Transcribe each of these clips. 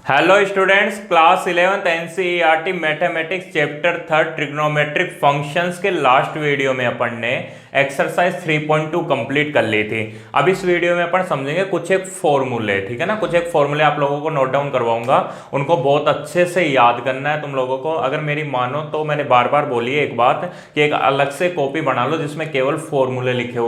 Hello students, class 11th NCERT mathematics chapter 3 trigonometric functions के last video में अपन ने exercise 3.2 complete कर ली थी। अब इस वीडियो में अपन समझेंगे कुछ एक फॉर्मूले, ठीक है ना। कुछ एक फॉर्मूले आप लोगों को नोट डाउन करवाऊंगा, उनको बहुत अच्छे से याद करना है तुम लोगों को। अगर मेरी मानो तो मैंने बार बार बोली है एक बात कि एक अलग से कॉपी बना लो जिसमें केवल फॉर्मूले लिखे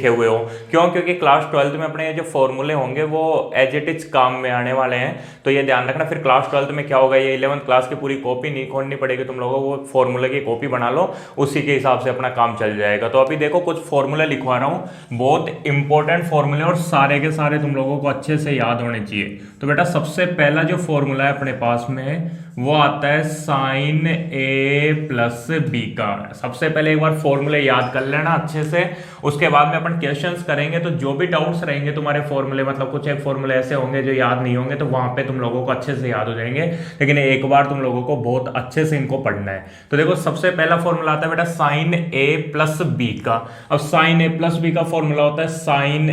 हुए हो। क्यों? क्योंकि क्लास 12th में अपने ये जो फॉर्मूले होंगे वो एज इट इज काम में आने वाले हैं, तो ये ध्यान रखना। फिर क्लास 12th में क्या होगा, ये 11th क्लास की पूरी कॉपी नहीं खोलनी पड़ेगी तुम लोगों को, वो फॉर्मूले की कॉपी बना लो, उसी के हिसाब से अपना काम चल जाएगा। तो अभी देखो कुछ फॉर्मूले लिखवा रहा हूँ, बहुत इंपॉर्टेंट फॉर्मूले और सारे के सारे तुम लोगों को अच्छे से याद होने चाहिए। तो बेटा सबसे पहला जो फॉर्मूला है अपने पास में वो आता है साइन ए प्लस बी का। सबसे पहले एक बार फॉर्मूले याद कर लेना अच्छे से, उसके बाद में अपन क्वेश्चंस करेंगे। तो जो भी डाउट्स रहेंगे तुम्हारे फॉर्मूले, मतलब कुछ एक फॉर्मूले ऐसे होंगे जो याद नहीं होंगे, तो वहां पे तुम लोगों को अच्छे से याद हो जाएंगे, लेकिन एक बार तुम लोगों को बहुत अच्छे से इनको पढ़ना है। तो देखो सबसे पहला फॉर्मूला आता है बेटा साइन ए प्लस बी का। अब साइन ए प्लस बी का फॉर्मूला होता है sine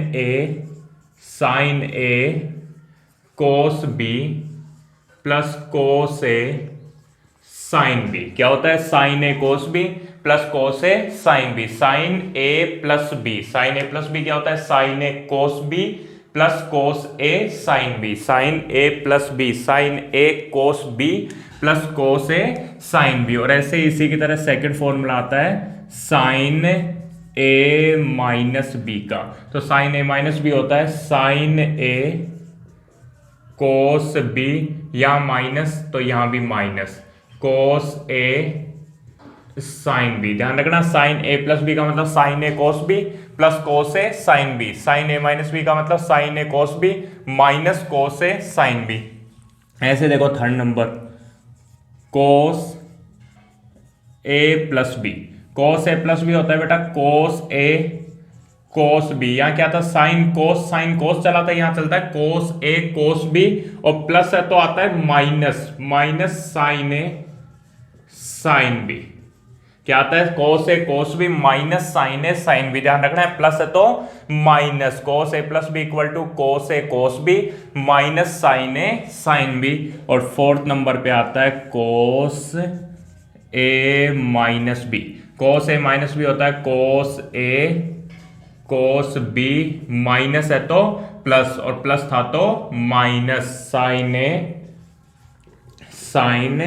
A cos B plus cos A sine B. क्या होता है? Sine A cos B plus cos A sine B. Sign A plus B, sign A plus B क्या होता है? Sine A cos B plus cos A sine B. Sign A plus B, sign A cos B plus cos A sine B. और ऐसे इसी की तरह second formula आता है साइन ए माइनस बी का। तो साइन ए माइनस बी होता है साइन ए कोस बी, या माइनस तो यहां भी minus cos A sine B. ध्यान रखना साइन ए प्लस बी का मतलब sign A cos B plus cos A sine B. Sign A minus B का मतलब sign A cos B minus cos A sine B. ऐसे देखो third number cos A plus B. Cos A plus B होता है बेटा कोस A cos B. यहाँ क्या था? साइन कोस चला था, यहाँ चलता है कोस ए कोस बी, और प्लस है तो आता है minus sine A sine B. क्या आता है? Cos A cos B minus sine A sine B. ध्यान रखना है प्लस है तो minus, cos A plus B equal to cos A cos B minus sine A sine B. और fourth number पे आता है cos A minus B. Cos A minus B होता है cos A cos B, minus है तो plus, और plus था तो minus sine A sine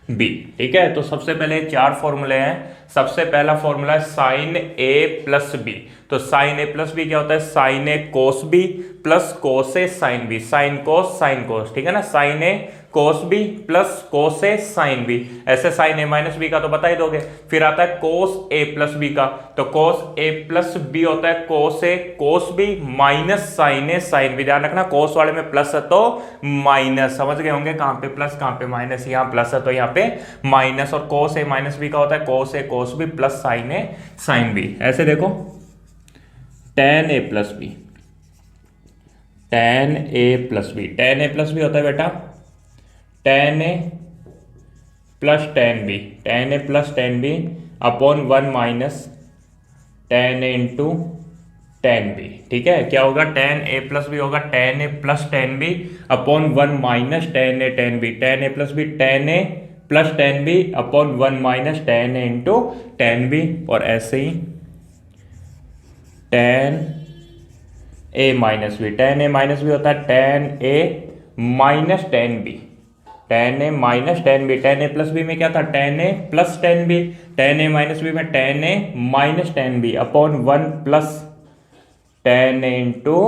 B. ठीक है, तो सबसे पहले चार फॉर्मूले हैं। सबसे पहला फॉर्मूला है साइन ए प्लस बी। तो साइन ए प्लस बी क्या होता है? Sine A cos B plus cos A sine B. Sine cos, ठीक है ना। Sign A cos B plus cos A sine B. ऐसे साइन ए माइनस बी का तो बता ही दोगे। फिर आता है कोस ए प्लस बी का। तो कोस ए प्लस बी होता है cos A cos B minus sine A sine B. ध्यान रखना कोस वाले में प्लस है तो माइनस, समझ गए होंगे कहां पे प्लस कहां पे माइनस। यहाँ प्लस है तो यहाँ पे माइनस। और कोस ए माइनस बी का होता है cos A cos B plus sine A sine B. ऐसे देखो tan A plus B, tan A plus B. Tan A plus B होता है बेटा tan A plus tan B. Tan A plus tan B upon 1 minus tan A into tan B. ठीक है, क्या होगा? Tan A plus B होगा tan A plus tan B upon 1 minus tan A tan B. Tan A plus B tan A plus tan B upon 1 minus tan A into tan B. और ऐसे ही tan A minus B. Tan A minus B होता है tan A minus tan B. Tan A minus tan B. Tan A plus B में क्या था? Tan A plus tan B. Tan A minus B में tan A minus tan B upon 1 plus tan A into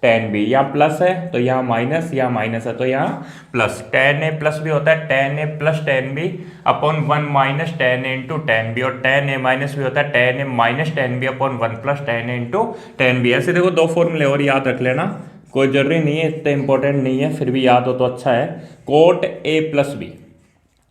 tan B. यहाँ plus है तो यहाँ minus, यहाँ minus है तो यहाँ plus. Tan A plus B होता है tan A plus tan B upon 1 minus tan A into tan B. और टेन ए माइनस बी होता है tan A minus tan B upon 1 plus tan A into tan B. ऐसे देखो दो फॉर्मूले और याद रख लेना, कोई जरूरी नहीं है, इतना इंपॉर्टेंट नहीं है, फिर भी याद हो तो अच्छा है। Cot A plus B.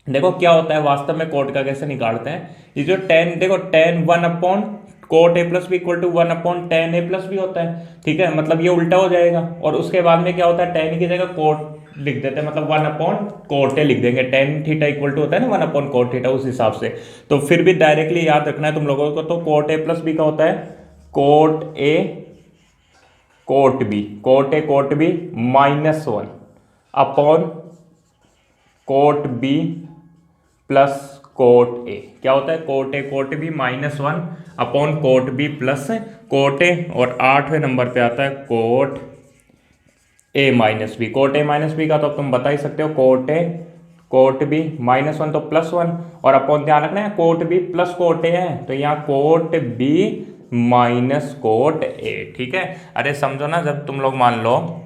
देखो क्या होता है वास्तव में, कोट का कैसे निकालते हैं। ये जो टेन, देखो tan 1 upon cot A plus B equal to 1 upon tan A plus B होता है। ठीक है, मतलब ये उल्टा हो जाएगा। और उसके बाद में क्या होता है? टेन की जगह कोट लिख देते हैं, मतलब 1/cot A लिख देंगे। टेन थीटा इक्वल टू होता है ना 1/cot थीटा, उस हिसाब से। तो फिर भी डायरेक्टली याद रखना है तुम लोगों को, तो cot A प्लस बी का होता है cot A cot B -1 upon cot B plus cot A। क्या होता है cot A cot B -1 upon cot B plus cot A, और 8वें नंबर पे आता है cot A minus B. cot A minus B का तो अब तुम बता ही सकते हो, cot A cot B -1 तो +1, और अपॉन ध्यान रखना है cot B plus cot A है, तो यहाँ cot B minus cot A। ठीक है, अरे समझो ना, जब तुम लोग मान लो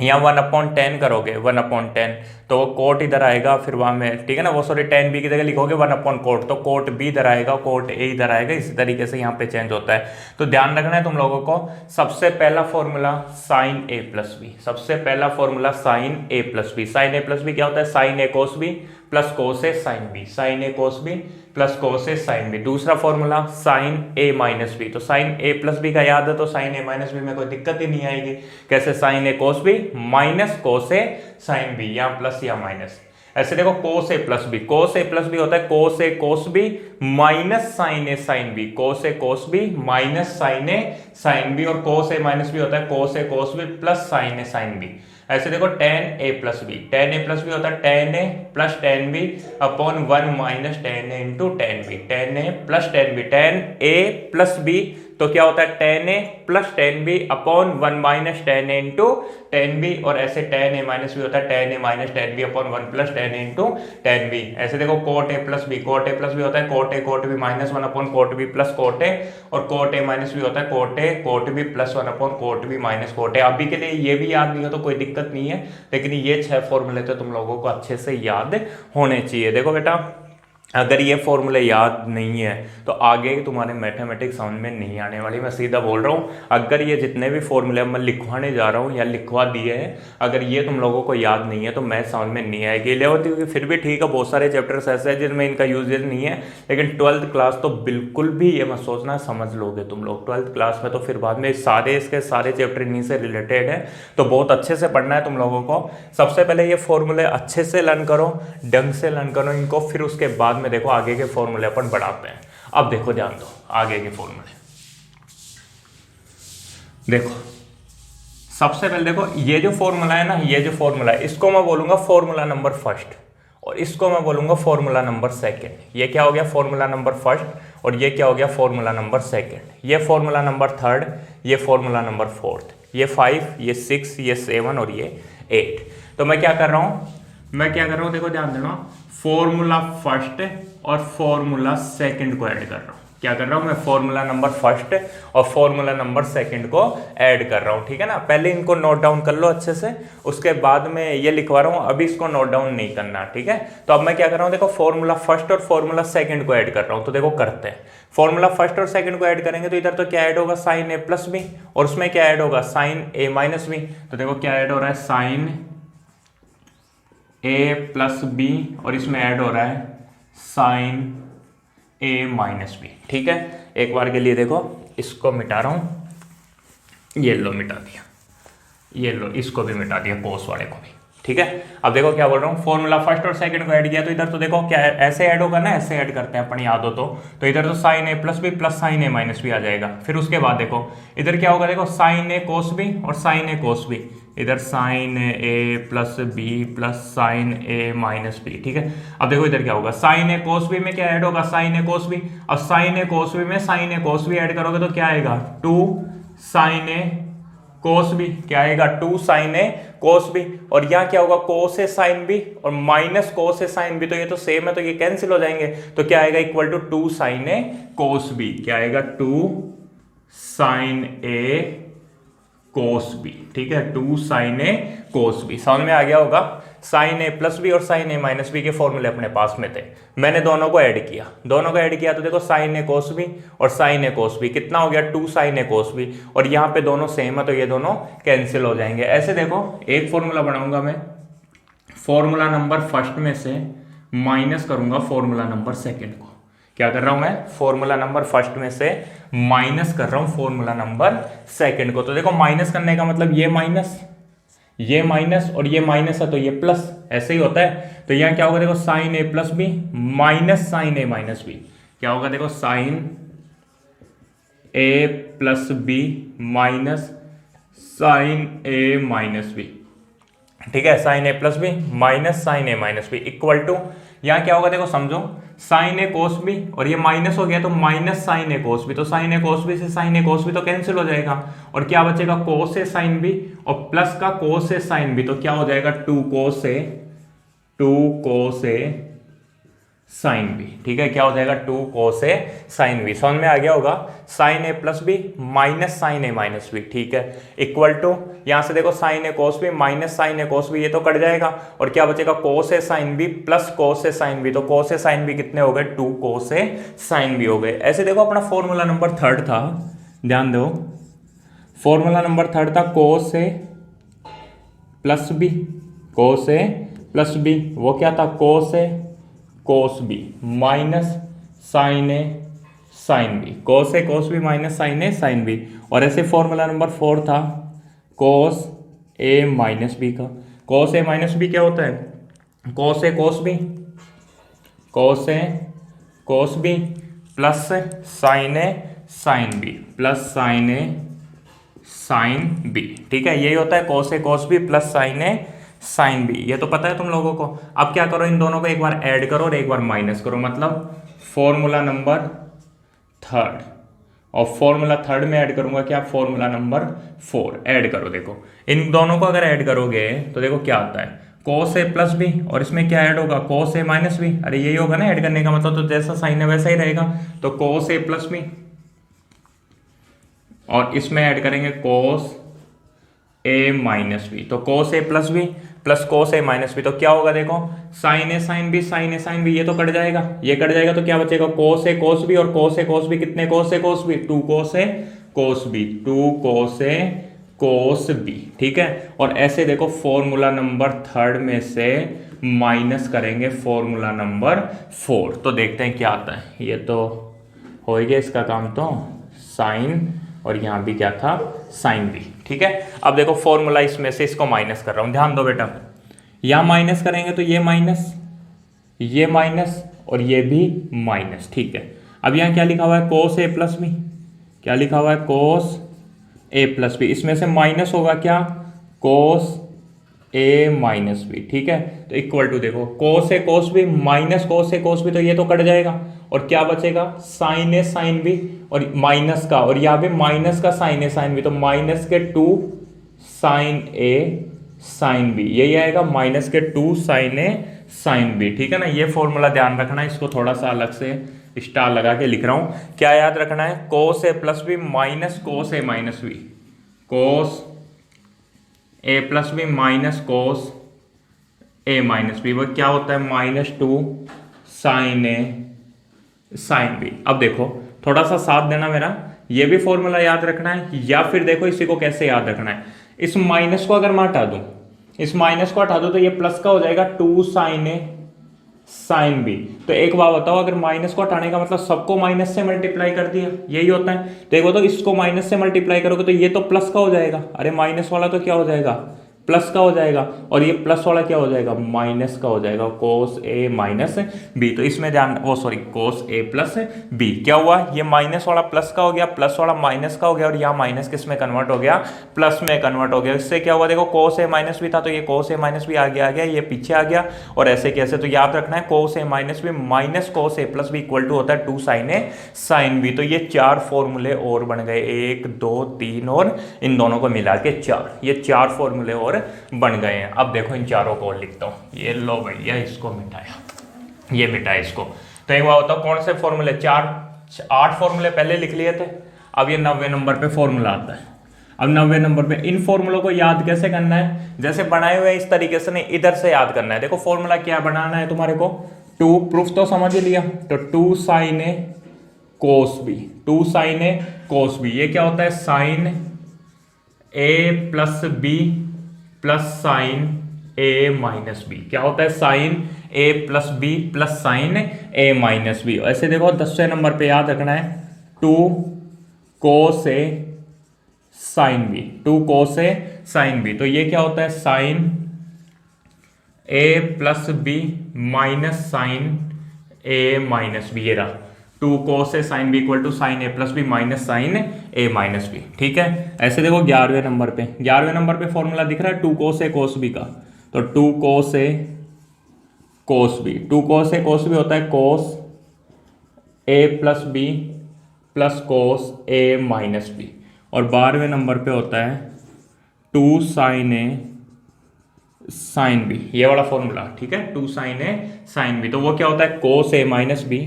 यहाँ 1/10 करोगे, 1/10 तो वो कोट इधर आएगा, फिर वहाँ में, ठीक है ना, वो सॉरी 10b की जगह लिखोगे 1/कोट, तो कोट b इधर आएगा, कोट a इधर आएगा, इसी तरीके से यहाँ पे चेंज होता है। तो ध्यान रखना है तुम लोगों को, सबसे पहला formula sine a plus B, सबसे पहला formula sine a plus B. Sine a plus B क्या होता है, sine a cos B plus cos A sine B, sine a cos B plus cos A sine B. दूसरा formula sine a minus B, तो sine a plus B का याद है, तो sine a minus B में कोई दिक्कत ही नहीं आएगी। कैसे, sine a cos B minus cos A sine B, या प्लस या माइनस। ऐसे देखो cos A plus B, cos A plus B होता है cos A cos B minus sine A sine B, cos A cos B minus sine A sine B, और cos A minus B होता है cos A cos B plus sine A sine B. ऐसे देखो tan A plus B, tan A plus B होता है tan A plus tan B upon 1 minus tan A into tan B, tan A plus tan B, tan A plus B तो क्या होता है tan A plus tan B upon 1 minus tan A into tan B, और ऐसे tan A minus B होता है tan A minus tan B upon 1 plus tan A into tan B. ऐसे देखो cot A plus B, cot A plus B होता है cot A B minus 1 upon cot B plus cot A, और cot A minus B होता है cot B plus 1 upon cot B minus cot A. अभी के लिए ये भी याद नहीं हो तो कोई दिक्कत नहीं है, लेकिन ये 6 फॉर्मूले तो तुम लोगों को अच्छे से याद होने चाहिए। देखो बेटा, अगर ये फॉर्मूले याद नहीं है तो आगे तुम्हारे मैथमेटिक्स समझ में नहीं आने वाली, मैं सीधा बोल रहा हूँ। अगर ये जितने भी फॉर्मूले मैं लिखवाने जा रहा हूँ या लिखवा दिए हैं, अगर ये तुम लोगों को याद नहीं है तो मैथ समझ में नहीं आएगी। 11वीं की फिर भी ठीक है, बहुत सारे चैप्टर्स ऐसे हैं जिनमें इनका यूजेज नहीं है, लेकिन 12th क्लास तो बिल्कुल भी ये मत सोचना समझ लोगे तुम लोग। 12th क्लास में तो फिर बाद में इसके सारे चैप्टर इन्हीं से रिलेटेड है, तो बहुत अच्छे से पढ़ना है तुम लोगों को। सबसे पहले ये फॉर्मूले अच्छे से लर्न करो, ढंग से लर्न करो इनको, फिर उसके बाद में देखो आगे के फॉर्मूले अपन बढ़ाते हैं। अब देखो ध्यान दो आगे के फॉर्मूले, देखो सबसे पहले देखो ये जो फॉर्मूला है ना, ये जो फॉर्मूला है इसको मैं बोलूंगा फॉर्मूला नंबर फर्स्ट, और इसको मैं बोलूंगा फॉर्मूला नंबर सेकंड। ये क्या हो गया, फॉर्मूला नंबर फर्स्ट, और ये क्या हो गया, फॉर्मूला नंबर सेकंड। ये फॉर्मूला नंबर थर्ड, ये फॉर्मूला नंबर फोर्थ, ये 5, ये 6, ये 7 और ये 8। तो मैं क्या कर रहा हूं, देखो ध्यान देना, फॉर्मूला फर्स्ट और फॉर्मूला सेकंड को ऐड कर रहा हूं। क्या कर रहा हूं मैं, फॉर्मूला नंबर फर्स्ट और फॉर्मूला नंबर सेकंड को ऐड कर रहा हूं, ठीक है ना। पहले इनको नोट डाउन कर लो अच्छे से, उसके बाद में ये लिखवा रहा हूं, अभी इसको नोट डाउन नहीं करना, ठीक है। तो अब मैं क्या कर रहा हूं, देखो फॉर्मूला फर्स्ट और फॉर्मूला सेकंड को ऐड कर रहा हूं। तो देखो करते हैं, फॉर्मूला फर्स्ट और सेकंड को ऐड करेंगे तो इधर तो क्या ऐड होगा, साइन ए प्लस बी, और उसमें क्या ऐड होगा, साइन ए माइनस बी। तो देखो क्या ऐड हो रहा है, साइन ए प्लस बी, और इसमें ऐड हो रहा है साइन ए माइनस बी, ठीक है। एक बार के लिए देखो, इसको मिटा रहा हूं, ये लो मिटा दिया, ये लो इसको भी मिटा दिया, कोस वाले को भी, ठीक है। अब देखो क्या बोल रहा हूँ, फॉर्मूला फर्स्ट और सेकंड को ऐड किया तो इधर तो देखो क्या ऐसे ऐड होगा ना, ऐसे ऐड करते हैं अपन, याद हो तो इधर तो sine A plus B plus sine A minus B आ जाएगा। फिर उसके बाद देखो इधर क्या होगा, देखो साइन ए कोस बी और साइन ए कोस बी, इधर sign A plus B plus sine A minus B, ठीक है। अब देखो इधर क्या होगा, साइन ए कोस बी में क्या ऐड होगा, साइन ए कोस बी, और साइन ए कोस बी में sign A cos B Ed करोगे तो क्या आएगा, 2 साइन ए कोस बी, क्या आएगा 2 साइन ए कोस बी, और यहाँ क्या होगा कोस ए साइन बी और minus cos A sine B, तो ये तो सेम है तो ये कैंसिल हो जाएंगे, तो क्या आएगा equal to 2 sine A cos B, क्या आएगा 2 साइन ए कोस बी, ठीक है, 2 साइन ए कोस बी। समझ में आ गया होगा, साइन ए प्लस बी और साइन ए माइनस बी के फॉर्मूले अपने पास में थे, मैंने दोनों को ऐड किया, तो देखो साइन ए कोस बी और साइन ए कोस बी कितना हो गया, 2 साइन ए कोस बी, और यहाँ पे दोनों सेम है तो ये दोनों कैंसिल हो जाएंगे। ऐसे देखो एक फॉर्मूला बनाऊंगा मैं, फॉर्मूला नंबर फर्स्ट में से माइनस करूंगा फॉर्मूला नंबर सेकेंड को। क्या कर रहा हूं मैं, फॉर्मूला नंबर फर्स्ट में से माइनस कर रहा हूं फॉर्मूला नंबर सेकंड को। तो देखो माइनस करने का मतलब ये माइनस, ये माइनस और ये माइनस है तो ये प्लस, ऐसे ही होता है। तो यहाँ क्या होगा देखो, sine A plus B minus sine A minus B, क्या होगा देखो, sine A plus B minus sine A minus B, ठीक है, sine A plus B minus sine A minus B equal to, यहाँ क्या होगा देखो समझो, साइन ए कोस बी और ये माइनस हो गया तो minus sine A cos B, तो साइन ए कोस बी से साइन ए कोस बी तो कैंसिल हो जाएगा और क्या बचेगा, कोस ए साइन बी और प्लस का कोस ए साइन बी, तो क्या हो जाएगा, two cos A sine B, ठीक है, क्या हो जाएगा, two cos A sine B. समझ में आ गया होगा, sine A plus B minus sine A minus B, ठीक है, इक्वल टू, यहां से देखो sine A cos B minus sine A cos B, ये तो कट जाएगा और क्या बचेगा, cos A sine B plus cos A sine B, तो कोस ए साइन बी कितने हो गए, two cos A sine B हो गए। ऐसे देखो अपना फॉर्मूला नंबर थर्ड था, ध्यान दो, फॉर्मूला नंबर थर्ड था कोस A plus B, cos A plus B, वो क्या था, कोस A cos B minus sine A sine B, cos A cos B minus sine A sine B. और ऐसे फॉर्मूला नंबर फोर था कोस ए माइनस बी का, cos A minus B क्या होता है, cos A cos B, cos A cos B plus sine A sine B plus sine A sine B, ठीक है, यही होता है cos A cos B plus sine A sine B, ये तो पता है तुम लोगों को। अब क्या करो, इन दोनों को एक बार ऐड करो और एक बार माइनस करो, मतलब फॉर्मूला नंबर थर्ड और फॉर्मूला थर्ड में ऐड करूंगा क्या, फॉर्मूला नंबर फोर, ऐड करो। देखो इन दोनों को अगर ऐड करोगे तो देखो क्या आता है, कोस ए प्लस बी और इसमें क्या ऐड होगा, कोस ए माइनस बी, अरे यही होगा ना ऐड करने का मतलब, तो जैसा साइन है वैसा ही रहेगा, तो कोस ए प्लस बी और इसमें ऐड करेंगे कोस ए माइनस बी, तो cos A plus B plus cos A minus B, तो क्या होगा देखो, sine A sine B sign A sine B, ये तो कट जाएगा, ये कट जाएगा, तो क्या बचेगा, कोस ए कोस बी और कोस ए कोस बी कितने, cos A cos B, two cos A cos B, two cos A cos B, ठीक है। और ऐसे देखो फॉर्मूला नंबर थर्ड में से माइनस करेंगे फॉर्मूला नंबर फोर, तो देखते हैं क्या आता है। ये तो हो गया इसका काम, तो साइन और यहाँ भी क्या था, साइन बी, ठीक है। अब देखो फॉर्मूला इसमें से इसको माइनस कर रहा हूँ, ध्यान दो बेटा, यहाँ माइनस करेंगे तो ये माइनस और ये भी माइनस, ठीक है। अब यहाँ क्या लिखा हुआ है, कोस ए प्लस बी, क्या लिखा हुआ है, कोस ए प्लस बी, इसमें से माइनस होगा क्या, कोस ए माइनस बी, ठीक है, तो इक्वल टू देखो cos A cos B minus cos A cos B, तो ये तो कट जाएगा और क्या बचेगा, साइन ए साइन बी और माइनस का, और यहाँ पे माइनस का साइन ए साइन बी, तो माइनस के two sine A sine B, यही आएगा, माइनस के two sine A sine B, ठीक है ना। ये फॉर्मूला ध्यान रखना है, इसको थोड़ा सा अलग से स्टार लगा के लिख रहा हूं, क्या याद रखना है, cos A plus B minus cos A minus B, cos A plus B minus cos A minus B, वो क्या होता है, minus two sine A sine B. अब देखो थोड़ा सा साथ देना मेरा, ये भी फॉर्मूला याद रखना है, या फिर देखो इसी को कैसे याद रखना है, इस माइनस को अगर मैं हटा दूं, इस माइनस को हटा दूं तो ये प्लस का हो जाएगा, two sine A sine B. तो एक बात बताओ, अगर माइनस को हटाने का मतलब सबको माइनस से मल्टीप्लाई कर दिया, यही होता है, तो एक बताओ इसको माइनस से मल्टीप्लाई करोगे तो ये तो प्लस का हो जाएगा, अरे माइनस वाला तो क्या हो जाएगा, प्लस का हो जाएगा, और ये प्लस वाला क्या हो जाएगा, माइनस का हो जाएगा, कोस ए माइनस बी। तो इसमें ध्यान, वो sorry cos A plus B, क्या हुआ, ये माइनस वाला प्लस का हो गया, प्लस वाला माइनस का हो गया, और यहाँ माइनस किस में कन्वर्ट हो गया, प्लस में कन्वर्ट हो गया। इससे क्या हुआ देखो, कोस ए माइनस बी था तो ये कोस ए माइनस बी आगे आ गया, ये पीछे आ गया, और ऐसे कैसे, तो याद रखना है cos A minus B minus cos A plus B equal to होता है two sine A sine B. तो ये चार फॉर्मूले और बन गए, 1 2 3 और इन दोनों को मिला के 4, ये 4 फॉर्मूले और बन गए हैं। अब देखो इन चारों को लिखता हूं, ये लो भैया इसको मिटाया, ये मिटाया इसको, तो एक बार बताओ कौन से फॉर्मूले, 8 फॉर्मूले पहले लिख लिए थे, अब ये 90 नंबर पे फॉर्मूला आता है। अब 90 नंबर पे इन फॉर्मूलों को याद कैसे करना है, जैसे बनाए हुए इस तरीके से नहीं, इधर से याद करना है। देखो फॉर्मूला क्या बनाना है तुम्हारे को, 2 प्रूफ तो समझ लिया, तो 2 sine A cos B, 2 sine A cos B, ये क्या होता है, sine A plus B plus sine A minus B, क्या होता है, sine A plus B plus sine A minus B. ऐसे देखो 10वें नंबर पे याद रखना है, 2 cos A sine B, 2 cos A sine B. तो ये क्या होता है, sine A plus B minus sine A minus B. ये रहा 2 cos A sine B equal to sine A plus B minus sine A minus B. ठीक है, ऐसे देखो 11वें नंबर पे फॉर्मूला दिख रहा है 2 कोस ए कोस बी का। तो 2 cos A cos B, 2 cos A cos B होता है cos A plus B plus cos A minus B. और 12वें नंबर पे होता है 2 साइन ए साइन बी, ये वाला फॉर्मूला। ठीक है, 2 साइन ए साइन बी। तो वो क्या होता है, cos A minus B,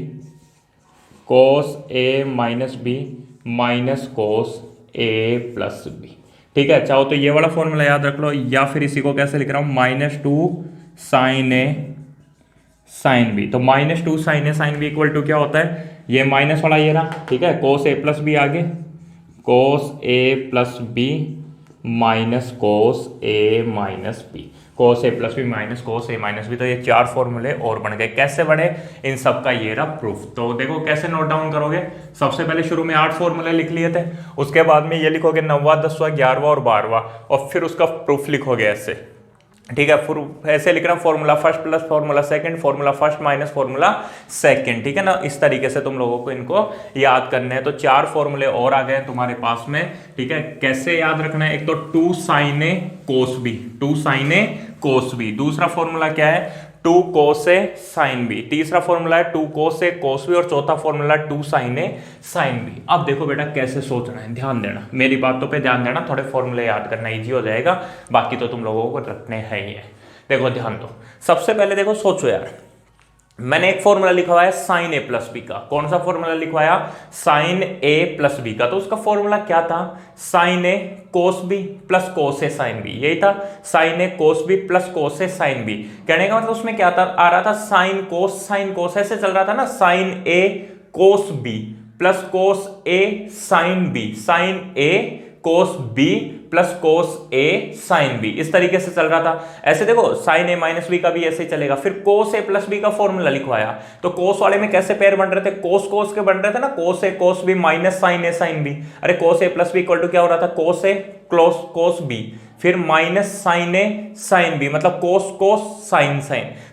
cos A minus B minus cos A plus B. ठीक है, चाहो तो ये वाला फॉर्मूला याद रख लो, या फिर इसी को कैसे लिख रहा हूं, -2 साइन ए साइन बी। तो -2 sine A sine B equal to क्या होता है, ये माइनस वाला ये रहा। ठीक है, कोस ए प्लस बी आगे, कोस A plus B minus cos A minus B, cos A plus B minus cos A minus B. तो ये 4 फॉर्मूले और बन गए। कैसे बने, इन सब का ये रहा प्रूफ। तो देखो कैसे नोट डाउन करोगे, सबसे पहले शुरू में 8 फॉर्मूले लिख लिए थे, उसके बाद में ये लिखोगे 9वां 10वां 11वां और 12वां, और फिर उसका प्रूफ लिखोगे ऐसे। ठीक है, फिर ऐसे लिख रहा हूँ, formula first plus formula second, formula first minus formula second. ठीक है ना, इस तरीके से तुम लोगों को इनको याद करने हैं। तो 4 फॉर्मूले और आ गए तुम्हारे पास में। ठीक है, कैसे याद रखना है, एक तो 2 sine A cos B, 2 sine A cos B. दूसरा फॉर्मूला क्या है, 2 कोस ए साइन बी। तीसरा फॉर्मूला है 2 कोस ए कोस बी। और चौथा formula 2 sine A sine B. अब देखो बेटा कैसे सोचना है, ध्यान देना, मेरी बातों पे ध्यान देना, थोड़े फॉर्मूले याद करना इजी हो जाएगा, बाकी तो तुम लोगों को रखने हैं ही है। देखो ध्यान दो, सबसे पहले देखो सोचो यार, मैंने एक फॉर्मूला लिखा हुआ है साइन ए प्लस बी का। कौन सा फॉर्मूला लिखवाया, साइन ए प्लस बी का। तो उसका फॉर्मूला क्या था, sign A cos B plus cos A sine B, यही था, sign A cos B plus cos A sine B. कहने का मतलब उसमें क्या था, आ रहा था साइन कोस, ऐसे चल रहा था ना, sign A cos B plus cos A sine B, sign A cos B plus cos A sine B, इस तरीके से चल रहा था। ऐसे देखो साइन ए माइनस बी का भी ऐसे ही चलेगा। फिर कोस ए प्लस बी का फॉर्मूला लिखवाया, तो कोस वाले में कैसे पेयर बन रहे थे, कोस के बन रहे थे ना, कोस A cos B minus sine A sine B. अरे कोस A plus B equal to क्या हो रहा था, कोस ए कोस बी, फिर minus sine A sine B, मतलब कोस साइन।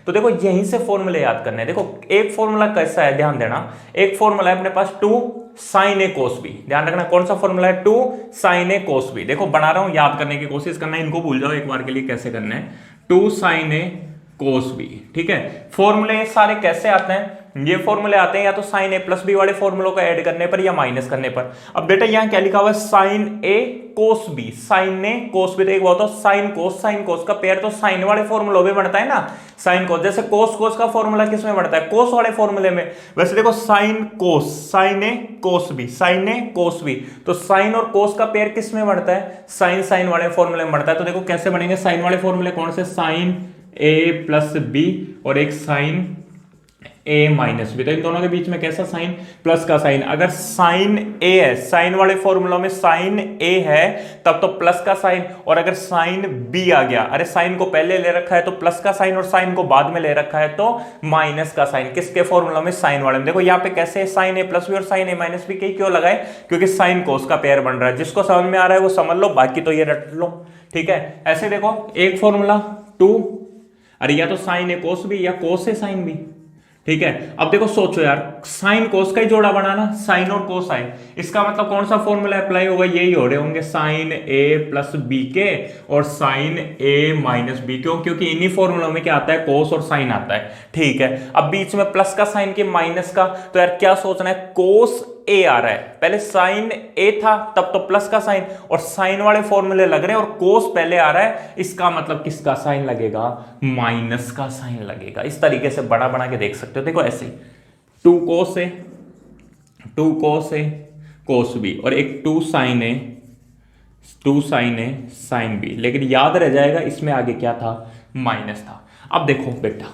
तो देखो यहीं से फॉर्मूले याद करने हैं। देखो एक फॉर्मूला कैसा है, ध्यान देना, एक फॉर्मूला है अपने पास 2 साइन ए कोस बी, ध्यान रखना कौन सा फॉर्मूला है, 2 साइन ए कोस बी। देखो बना रहा हूं, याद करने की कोशिश करना है, इनको भूल जाओ एक बार के लिए कैसे करना है, 2 साइन ए कोस बी। ठीक है, फॉर्मूले सारे कैसे आते हैं, ये फॉर्मूले आते हैं या तो साइन ए प्लस बी वाले फॉर्मूलों को ऐड करने पर या माइनस करने पर। अब बेटा यहां क्या लिखा हुआ है, sine A cos B, sign A cos B. तो एक बात, साइन कोस का पेयर तो साइन वाले फॉर्मूलों में बनता है ना, साइन कोस। जैसे कोस का फॉर्मूला किस में बनता है, कोस वाले फॉर्मूले में। वैसे देखो sine cos, sign A cos B, sign A cos B, तो साइन और कोस का पेयर किस में बनता है, साइन वाले फॉर्मूले में बनता है। तो देखो कैसे बनेंगे साइन वाले फॉर्मूले, कौन से, साइन ए प्लस बी और एक साइन ए माइनस बी। तो इन दोनों के बीच में कैसा साइन, प्लस का साइन। अगर साइन ए है, साइन वाले फॉर्मूला में साइन ए है तब तो प्लस का साइन, और अगर साइन बी आ गया, अरे साइन को पहले ले रखा है तो प्लस का साइन, और साइन को बाद में ले रखा है तो माइनस का साइन। किसके फॉर्मूला में, साइन वाले में। देखो यहाँ पे कैसे साइन ए प्लस बी और साइन ए माइनस बी के क्यों लगाए, क्योंकि साइन कोस का पेयर बन रहा है। जिसको समझ में आ रहा है वो समझ लो, बाकी तो ये रट लो। ठीक है, ऐसे देखो एक फॉर्मूला 2, अरे या तो साइन ए कोस बी या कोस ए साइन बी। ठीक है, अब देखो सोचो यार, साइन कोस का ही जोड़ा बनाना, साइन और कोस आए, इसका मतलब कौन सा फॉर्मूला अप्लाई होगा, यही हो रहे होंगे साइन ए प्लस बी के और साइन ए माइनस बी। क्यों, क्योंकि इन्हीं फॉर्मूलों में क्या आता है, कोस और साइन आता है। ठीक है, अब बीच में प्लस का साइन के माइनस का, तो यार क्या सोचना है, कोस ए आ रहा है, पहले साइन ए था तब तो प्लस का साइन, और साइन वाले फॉर्मूले लग रहे हैं और कोस पहले आ रहा है, इसका मतलब किसका साइन लगेगा, माइनस का साइन लगेगा। इस तरीके से बना के देख सकते हो। देखो ऐसे ही 2 कोस ए कोस बी और एक 2 साइन ए साइन बी, लेकिन याद रह जाएगा इसमें आगे क्या था, माइनस था। अब देखो बेटा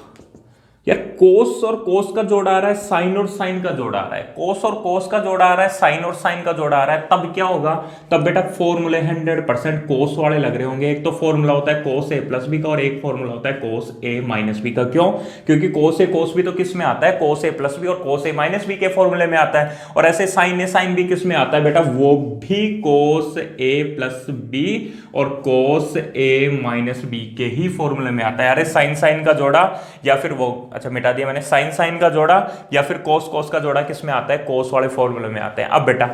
यार कोस और कोस का जोड़ आ रहा है, साइन और साइन का जोड़ आ रहा है, कोस और कोस का जोड़ आ रहा है, साइन और साइन का जोड़ आ रहा है, तब क्या होगा, तब बेटा फॉर्मूले 100% कोस वाले लग रहे होंगे। एक तो फॉर्मूला होता है कोस ए प्लस बी का और एक फॉर्मूला होता है कोस ए माइनस बी का। क्यों? क्योंकि कोस ए कोस बी तो किस में आता है, कोस ए प्लस बी और कोस ए माइनस बी के फॉर्मूले में आता है। और ऐसे साइन बी किस में आता है बेटा, वो भी कोस ए प्लस बी और कोस ए माइनस बी के ही फॉर्मूले में आता है। अरे साइन साइन का जोड़ा या फिर वो, अच्छा मिटा दिया मैंने, साइन साइन का जोड़ा या फिर कोस कोस का जोड़ा किस में आता है, कोस वाले फॉर्मूले में आता है। अब बेटा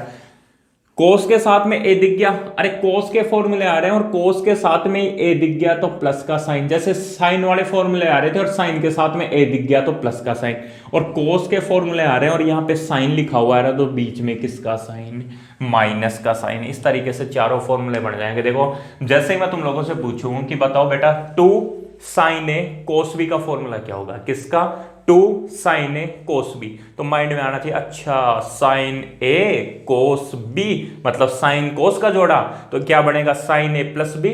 कोस के साथ में ए दिख गया, अरे कोस के फॉर्मूले आ रहे हैं और कोस के साथ में ए दिख गया तो प्लस का साइन, जैसे साइन वाले फॉर्मूले आ रहे थे और साइन के साथ में ए दिख गया तो प्लस का साइन, और कोस के फॉर्मूले आ रहे हैं और यहाँ पे साइन लिखा हुआ है तो बीच में किसका साइन, माइनस का साइन। इस तरीके से चारों फॉर्मूले बन जाएंगे। देखो जैसे ही मैं तुम लोगों से पूछूं कि बताओ बेटा 2 साइन ए कोस बी का फॉर्मूला क्या होगा, किसका, 2 साइन ए कोस बी, तो माइंड में आना चाहिए अच्छा साइन ए कोस बी मतलब साइन कोस का जोड़ा, तो क्या बनेगा साइन ए प्लस बी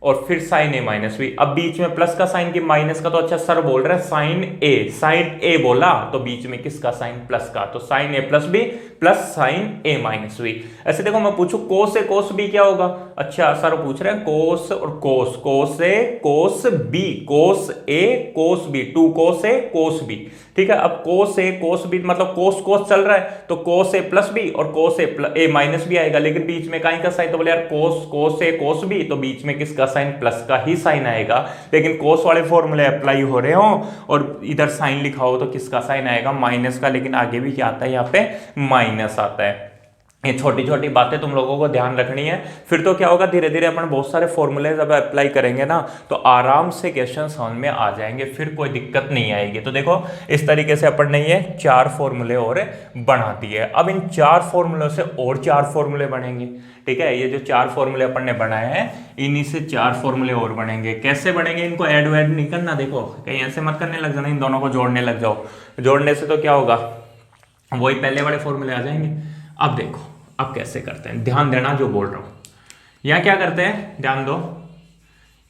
और फिर साइन ए माइनस बी। अब बीच में प्लस का साइन की माइनस का, तो अच्छा सर बोल रहे हैं साइन ए बोला तो बीच में किसका साइन, प्लस का, तो sine A plus B plus sine A minus B. ऐसे देखो मैं पूछूं कोस ए कोस बी क्या होगा, अच्छा सर पूछ रहे हैं कोस और कोस, कोस A cos B, cos A cos B, 2 cos A cos B, ठीक है। अब कोस ए कोस बी मतलब कोस कोस चल रहा है तो कोस ए प्लस बी और कोस ए माइनस बी आएगा, लेकिन बीच में काई का साइन, तो बोले यार कोस ए कोस बी तो बीच में किसका साइन, प्लस का ही साइन आएगा। लेकिन कोस वाले फॉर्मूले अप्लाई हो रहे हो और इधर साइन लिखा हो तो किसका साइन आएगा, माइनस का, लेकिन आगे भी क्या आता है यहाँ पे, माइनस आता है। ये छोटी छोटी बातें तुम लोगों को ध्यान रखनी है, फिर तो क्या होगा धीरे धीरे अपन बहुत सारे फॉर्मूले जब अप्लाई करेंगे ना तो आराम से क्वेश्चन समझ में आ जाएंगे, फिर कोई दिक्कत नहीं आएगी। तो देखो इस तरीके से अपन ने ये 4 फॉर्मूले और बना दिए। अब इन 4 फॉर्मूलों से और 4 फॉर्मूले बनेंगे, ठीक है। ये जो 4 फॉर्मूले अपन ने बनाए हैं इन्हीं से 4 फॉर्मूले और बनेंगे। कैसे बनेंगे, इनको ऐड वैड नहीं करना, देखो कहीं ऐसे मत करने लग जाना, इन दोनों को जोड़ने लग जाओ, जोड़ने से तो क्या होगा वही पहले वाले फॉर्मूले आ जाएंगे। अब देखो अब कैसे करते हैं, ध्यान देना जो बोल रहा हूं। यहां क्या करते हैं, ध्यान दो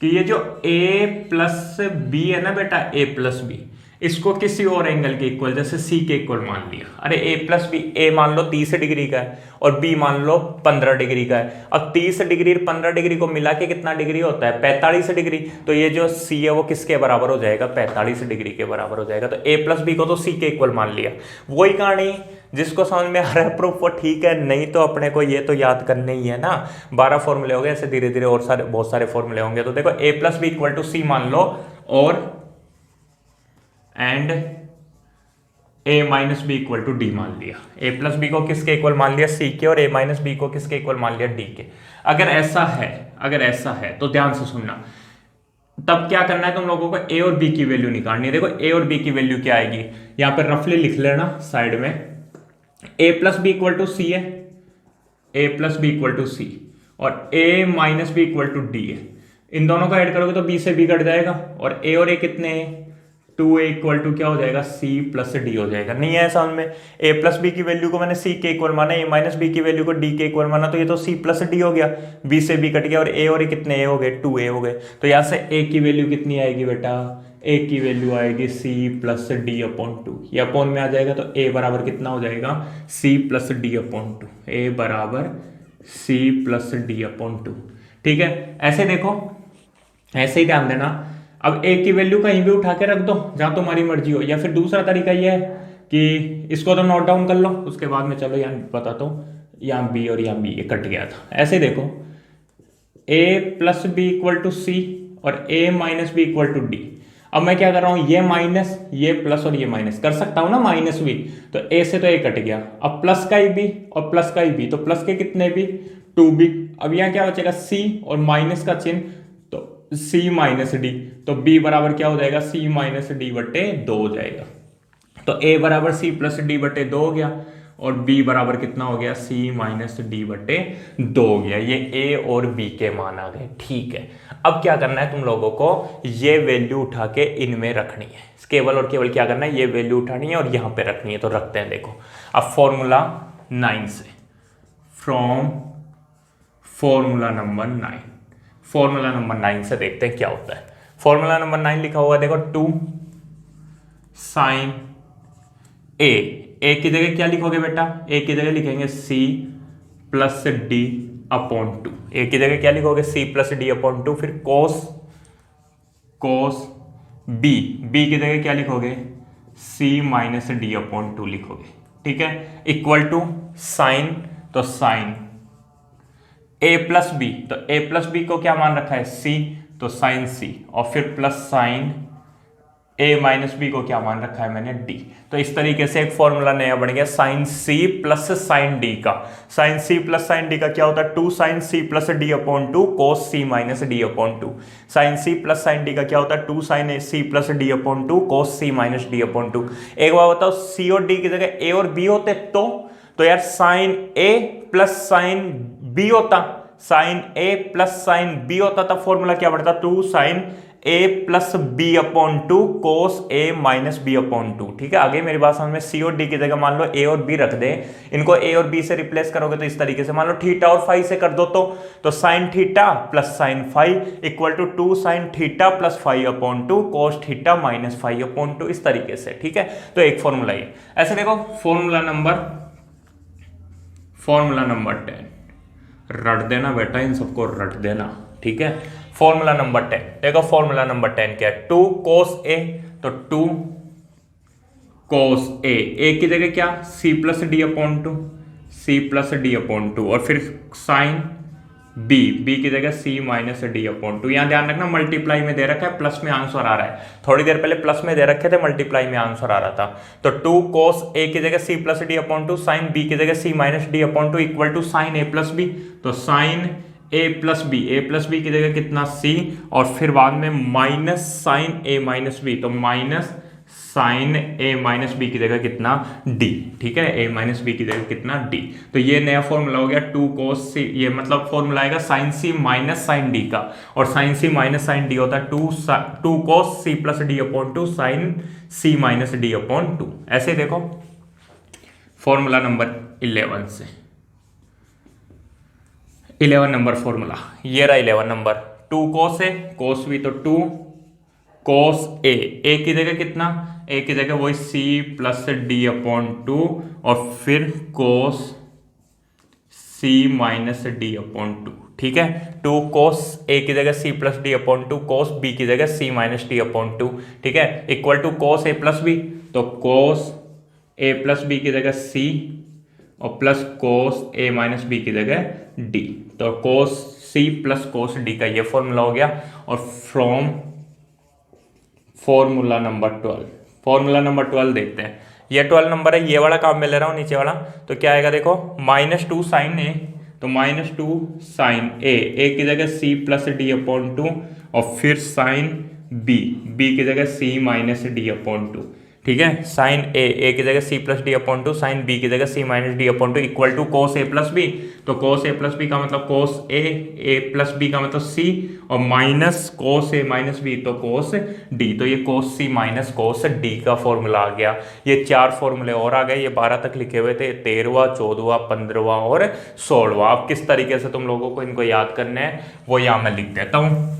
कि ये जो a प्लस बी है ना बेटा, a प्लस बी, इसको किसी और एंगल के इक्वल, जैसे c के इक्वल मान लिया। अरे a प्लस बी, a मान लो 30 डिग्री का है और b मान लो 15 डिग्री का है। अब 30 डिग्री और 15 डिग्री को मिला के कितना डिग्री होता है, 45 डिग्री। तो ये जो c है वो किसके बराबर हो जाएगा, 45 डिग्री के बराबर हो जाएगा। तो a प्लस बी को तो c के इक्वल मान लिया। वही कहानी, जिसको समझ में आ रहा है प्रूफ वो ठीक है, नहीं तो अपने को ये तो याद करने ही है ना। 12 फॉर्मूले हो गए, ऐसे धीरे धीरे और सारे बहुत सारे फॉर्मूले होंगे। तो देखो a plus B equal to C मान लो और and a minus B equal to D मान लिया। a प्लस बी को किसके इक्वल मान लिया, c के, और a माइनस बी को किसके इक्वल मान लिया, d के। अगर ऐसा है तो ध्यान से सुनना, तब क्या करना है तुम लोगों को, a और b की वैल्यू निकालनी है। देखो a और b की वैल्यू क्या आएगी, यहां पर रफली लिख लेना साइड में, a plus B equal to C है, a plus B equal to C, और a minus B equal to D है। इन दोनों को ऐड करोगे तो b से b कट जाएगा, और a और a कितने हैं, 2a इक्वल टू क्या हो जाएगा, c प्लस डी हो जाएगा। नहीं है समझ में, a प्लस बी की वैल्यू को मैंने c के इक्वल माना, a माइनस बी की वैल्यू को d के इक्वल माना, तो ये तो c प्लस डी हो गया, b से b कट गया, और a और a कितने a हो गए, 2a हो गए। तो यहाँ से a की वैल्यू कितनी आएगी बेटा, a की वैल्यू आएगी c प्लस डी अपॉन 2, ये अपॉन में आ जाएगा तो a बराबर कितना हो जाएगा, c plus D upon 2, a बराबर c प्लस डी अपॉन 2, ठीक है। ऐसे देखो, ऐसे ही ध्यान देना। अब a की वैल्यू कहीं भी उठा के रख दो जहां तुम्हारी मर्जी हो, या फिर दूसरा तरीका यह है कि इसको तो नोट डाउन कर लो, उसके बाद में चलो यहाँ बताता हूँ, यहाँ b और यहाँ b ये कट गया था। ऐसे देखो a plus B equal to C और a minus B equal to D. अब मैं क्या कर रहा हूँ, ये माइनस ये प्लस और ये माइनस कर सकता हूँ ना, माइनस भी, तो a से तो a कट गया। अब प्लस का ही b और प्लस का ही b, तो प्लस के कितने b, 2b। अब यहाँ क्या बचेगा, c और माइनस का चिन्ह, तो c माइनस डी, तो b बराबर क्या हो जाएगा, c माइनस डी बटे 2 हो जाएगा। तो a बराबर c प्लस डी बटे 2 हो गया, और b बराबर कितना हो गया, c माइनस डी बटे 2 हो गया। ये a और b के मान आ गए, ठीक है। अब क्या करना है तुम लोगों को, ये वैल्यू उठा के इनमें रखनी है, केवल और केवल क्या करना है, ये वैल्यू उठानी है और यहाँ पे रखनी है। तो रखते हैं, देखो अब फॉर्मूला 9 से, from formula number 9, formula number 9 से देखते हैं क्या होता है। फॉर्मूला नंबर 9 लिखा हुआ है, देखो 2 साइन ए की जगह क्या लिखोगे बेटा, ए की जगह लिखेंगे C plus D upon two. A की जगह क्या लिखोगे, C plus D upon two. फिर कोस बी की जगह क्या लिखोगे, C minus D upon two लिखोगे। ठीक है, इक्वल टू साइन, तो साइन ए प्लस बी, तो ए प्लस बी को क्या मान रखा है, सी, तो साइन सी, और फिर plus sine A minus B को क्या मान रखा है मैंने, डी। तो इस तरीके से एक फॉर्मूला नया बन गया sine C plus sine D का। Sine C plus sine D का क्या होता है, two sine C plus D upon two cos C minus D upon two. Sine C plus sine D का क्या होता है, two sine C plus D upon two cos C minus D upon two. एक बार बताओ, सी और D की जगह ए और बी होते तो यार sine A plus sine B होता, sine A plus sine B होता, तब फॉर्मूला क्या बढ़ता, two sine A plus B upon two cos A minus B upon two. ठीक है, आगे मेरी बात समझ में, सी और डी की जगह मान लो ए और बी रख दे, इनको ए और बी से रिप्लेस करोगे तो इस तरीके से, मान लो थीटा और फाई से कर दो तो sine theta plus sine phi equal to two sine theta plus phi upon two cos theta minus phi upon two, इस तरीके से। ठीक है, तो एक फॉर्मूला ये ऐसे देखो, फॉर्मूला नंबर 10 रट देना बेटा, इन सबको रट देना। ठीक है, फॉर्मूला नंबर 10 देखो, फॉर्मूला नंबर 10 क्या है, टू कोस ए, तो टू कोस ए की जगह क्या, C plus D upon two, C plus D upon two, और फिर साइन बी की जगह C minus D upon two. यहां ध्यान रखना मल्टीप्लाई में दे रखा है, प्लस में आंसर आ रहा है, थोड़ी देर पहले प्लस में दे रखे थे, मल्टीप्लाई में आंसर आ रहा था। तो टू कोस ए की जगह C plus D upon two, sine B की जगह C minus D upon two equal to sine A plus B, तो साइन ए प्लस बी की जगह कितना, सी, और फिर बाद में minus sine A minus B, तो minus sine A minus B की जगह कितना, डी। ठीक है, ए माइनस बी की जगह कितना, डी। तो ये नया फॉर्मूला हो गया टू कोस सी, ये मतलब फॉर्मूला आएगा sine C minus sine D का, और sine C minus sine D होता है two cos C plus D upon two sine C minus D upon two. ऐसे देखो फॉर्मूला नंबर 11 से 11 नंबर फॉर्मूला, ये रहा 11 number, two cos A cos B, तो टू कोस ए की जगह कितना, ए की जगह वही C plus D upon two, और फिर cos C minus D upon two. ठीक है, टू कोस ए की जगह C plus D upon two, cos B की जगह C minus D upon two. ठीक है, equal to cos A plus B, तो कोस ए प्लस बी की जगह सी, और plus cos A minus B की जगह डी, तो कोस सी प्लस कोस डी का ये फॉर्मूला हो गया। और फ्रॉम फॉर्मूला नंबर 12 देखते हैं, ये 12 नंबर है, ये वाला काम में ले रहा हूं, नीचे वाला, तो क्या आएगा देखो, माइनस टू साइन ए, तो माइनस टू साइन ए की जगह C plus D upon two, और फिर साइन बी की जगह C minus D upon two. ठीक है, साइन ए की जगह C plus D upon two, sine B की जगह C minus D upon two equal to cos A plus B, तो कोस ए प्लस बी का मतलब कोस ए प्लस बी का मतलब सी, और minus cos A minus B तो कोस डी, तो ये कोस सी माइनस कोस डी का फॉर्मूला आ गया। ये 4 फॉर्मूले और आ गए, ये 12 तक लिखे हुए थे, 13वां 14वां 15वां और 16वां। अब किस तरीके से तुम लोगों को इनको याद करना है वो यहाँ मैं लिख देता हूँ।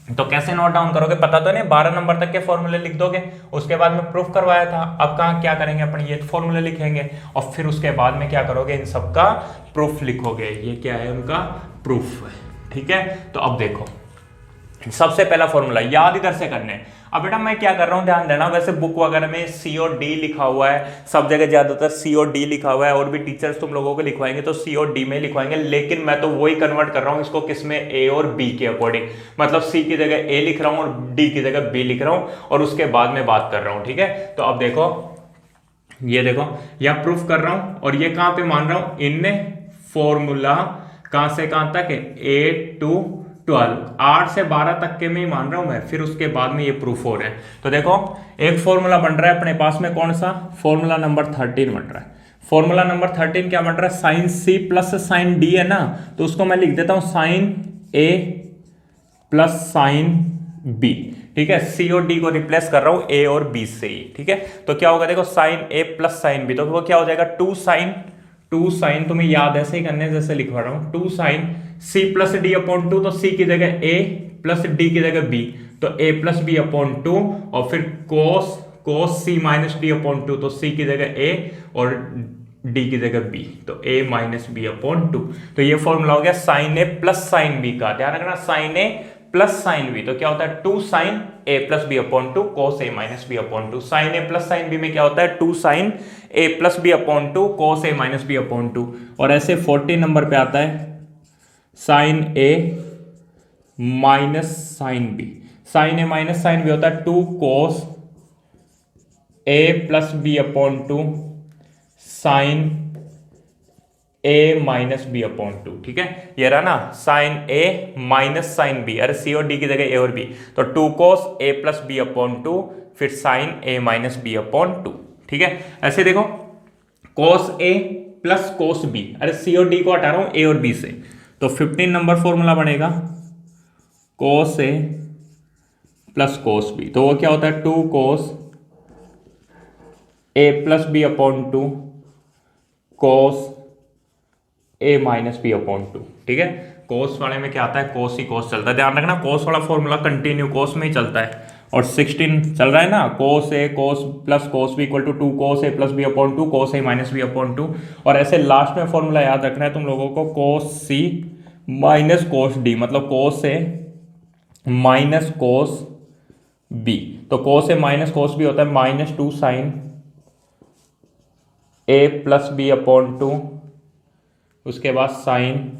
तो कैसे नोट डाउन करोगे पता तो नहीं, 12 नंबर तक के फॉर्मूले लिख दोगे, उसके बाद में प्रूफ करवाया था। अब कहाँ क्या करेंगे अपन, ये फॉर्मूले लिखेंगे और फिर उसके बाद में क्या करोगे, इन सब का प्रूफ लिखोगे। ये क्या है, उनका प्रूफ है। ठीक है, तो अब देखो सबसे पहला फॉर्मूला याद इधर से करने। अब बेटा मैं क्या कर रहा हूं, ध्यान देना, वैसे बुक वगैरह में सी और डी लिखा हुआ है, सब जगह ज्यादातर सी और डी लिखा हुआ है, और भी टीचर्स तुम लोगों को लिखवाएंगे तो सी और डी में लिखवाएंगे, लेकिन मैं तो वही कन्वर्ट कर रहा हूं इसको किसमें, ए और बी के अकॉर्डिंग। मतलब सी की जगह ए लिख रहा हूं और डी की जगह बी लिख रहा हूं, और उसके बाद में बात कर रहा हूं। ठीक है, तो अब देखो, ये देखो यहां प्रूफ कर रहा हूं, और ये कहां पे मान रहा हूं, इन फॉर्मूला कहां से कहां तक है, 8 to 12, 8 से 12 तक के में ही मान रहा हूं मैं, फिर उसके बाद में ये प्रूफ हो रहे हैं। तो देखो एक फॉर्मूला बन रहा है अपने पास में, कौन सा, फॉर्मूला नंबर 13 बन रहा है। फॉर्मूला नंबर 13 क्या बन रहा है, sine C plus sine D है ना, तो उसको मैं लिख देता हूं sine A plus sine B. ठीक है, सी और डी को रिप्लेस कर रहा हूं ए और बी से ही। ठीक है, तो क्या होगा देखो, sine A plus sine B, तो वो क्या हो जाएगा, टू साइन तुम्हें याद ऐसे ही करने जैसे लिखवा रहा हूं, two sine C plus D upon two, तो सी की जगह ए प्लस डी की जगह बी, तो A plus B upon two, और फिर cos c minus D upon two, तो c की जगह a और d की जगह b, तो a minus B upon two. तो ये फॉर्मूला हो गया sine a plus sine b का। ध्यान रखना sine a plus sine b, तो क्या होता है 2 sine a plus B upon two cos a minus B upon two. Sine a plus sine b में क्या होता है 2 sine a plus B upon two cos a minus B upon two. और ऐसे 14 नंबर पे आता है sine a minus sine b। Sine a minus sine b होता है 2 cos a plus B upon two sine a minus B upon two. ठीक है, ये रहा ना sine a minus sine b, अरे c और d की जगह a और b, तो 2 cos a plus B upon two फिर sine a minus B upon two. ठीक है, ऐसे देखो cos a प्लस cos b, अरे c और d को हटा रहा हूं a और b से, तो 15 नंबर फॉर्मूला बनेगा cos a प्लस cos b, तो वो क्या होता है 2 cos a plus B upon two cos a minus B upon two. ठीक है, cos वाले में क्या आता है cos ही cos चलता है। ध्यान रखना cos वाला फॉर्मूला कंटिन्यू cos में ही चलता है। और 16 चल रहा है ना cos a cos plus cos b equal to 2 cos a plus B upon two cos a minus B upon two. और ऐसे लास्ट में फॉर्मूला याद रखना है तुम लोगों को cos c minus cos d, मतलब cos a minus cos b, तो cos a minus cos b होता है minus 2 sine a plus B upon two, उसके बाद sine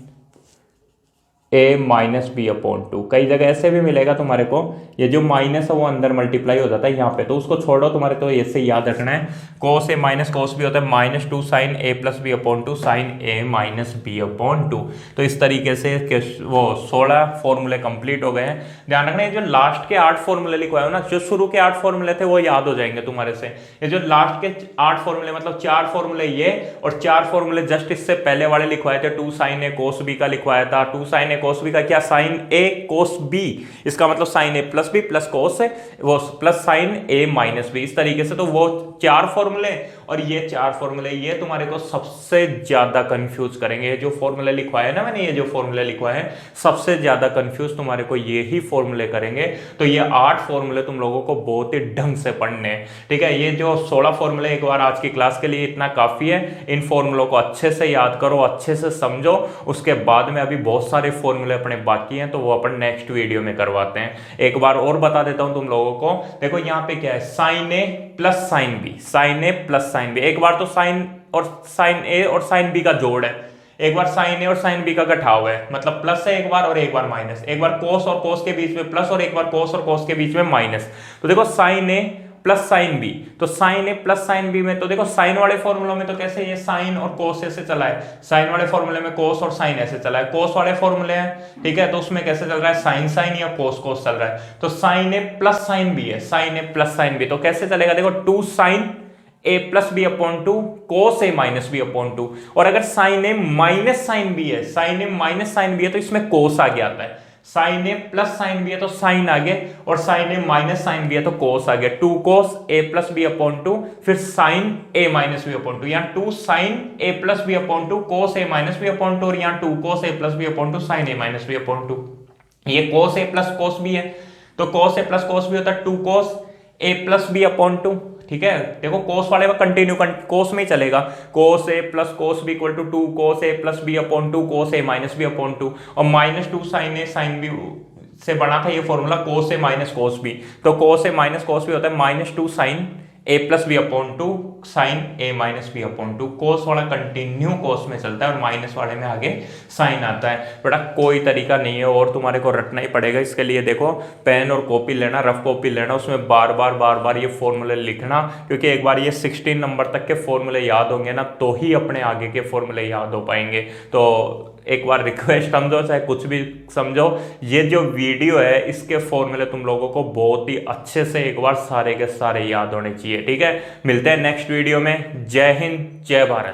a minus B upon two. कई जगह ऐसे भी मिलेगा तुम्हारे को, ये जो माइनस है वो अंदर मल्टीप्लाई हो जाता है यहाँ पे, तो उसको छोड़ो, तुम्हारे तो ऐसे याद रखना है cos a minus cos b होता है minus 2 sine a plus B upon two sine a minus B upon two. तो इस तरीके से वो 16 फॉर्मूले कंप्लीट हो गए हैं। ध्यान रखना ये जो लास्ट के 8 फॉर्मूले लिखवाए हो ना, जो शुरू के 8 फॉर्मूले थे वो याद हो जाएंगे तुम्हारे से। ये जो लास्ट के 8 फॉर्मूले मतलब 4 फॉर्मूले ये और 4 फॉर्मूले जस्ट इससे पहले वाले लिखवाए थे, 2 साइन a cos b का लिखवाया था, 2 साइन a cos b का क्या साइन a cos b, इसका मतलब sine a plus b plus cos है वो plus sine a minus b, इस तरीके से। तो वो 4 फॉर्मूले और ये 4 फॉर्मूले ये तुम्हारे को सबसे ज्यादा कंफ्यूज करेंगे। ये जो फॉर्मूले लिखवाए है ना मैंने, ये जो फॉर्मूले लिखवाए हैं सबसे ज्यादा कंफ्यूज तुम्हारे को ये ही फॉर्मूले करेंगे। तो ये 8 फॉर्मूले तुम लोगों को बहुत ही ढंग से पढ़ने हैं। ठीक है, ये जो 16 फॉर्मूले एक बार आज की क्लास के लिए इतना काफी है। इन फॉर्मूलों को अच्छे से याद करो, अच्छे से समझो, उसके बाद में अभी बहुत सारे फॉर्मूले अपने बाकी हैं, तो वो अपन नेक्स्ट वीडियो में करवाते हैं। एक बार और बता देता हूं तुम लोगों को, देखो यहाँ पे क्या है sine A plus sine B, sign A plus sine B. एक बार तो साइन ए और साइन बी का जोड़ है, एक बार साइन ए और साइन बी का घटाव है, मतलब प्लस है एक बार और एक बार माइनस, एक बार कोस और कोस के बीच में प्लस और एक बार कोस और कोस के बीच में माइनस। तो देखो sine A plus sine B, तो sine A plus sine B में तो देखो साइन वाले फॉर्मूलों में तो कैसे ये साइन और कोस ऐसे चला है, साइन वाले फॉर्मूले में कोस और साइन ऐसे चला है, कोस वाले फॉर्मूले हैं ठीक है, तो उसमें कैसे चल रहा है साइन साइन या कोस कोस चल रहा है। तो sine A plus sine B है, sine A plus sine B, तो कैसे चलेगा देखो 2 sine A plus B upon two cos A minus B upon two. और अगर sign A minus sine B है, sine A minus sine B है तो इसमें कोस आगे आता है, sine A plus sine B है तो साइन आगे, और sign A minus sine B है तो कोस आगे, 2 cos A plus B upon two फिर sine A minus B upon two, यहाँ 2 sine A plus B upon two cos A minus B upon two, और यहाँ 2 cos A plus B upon two sine A minus B upon two. ये cos A plus cos B है, तो cos A plus cos B होता है 2 cos A plus B upon two. ठीक है, देखो कोस वाले में कंटिन्यू कोस में ही चलेगा, cos A plus cos B equal to 2 cos A plus B upon two cos A minus B upon two, और minus 2 sine A sine B से बना था ये formula cos A minus cos B, तो cos A minus cos B होता है minus 2 sine A plus B upon two sine A minus B upon two. Cos वाला continue कोस में चलता है और माइनस वाले में आगे साइन आता है। बेटा कोई तरीका नहीं है और तुम्हारे को रटना ही पड़ेगा। इसके लिए देखो पेन और कॉपी लेना, रफ कॉपी लेना, उसमें बार बार ये फॉर्मूले लिखना, क्योंकि एक बार ये 16 नंबर तक के फॉर्मूले याद होंगे ना तो ही अपने आगे के फॉर्मूले याद हो पाएंगे। तो एक बार रिक्वेस्ट समझो, चाहे कुछ भी समझो, ये जो वीडियो है इसके फॉर्मूले तुम लोगों को बहुत ही अच्छे से एक बार सारे के सारे याद होने चाहिए। ठीक है, मिलते हैं नेक्स्ट वीडियो में। जय हिंद, जय भारत।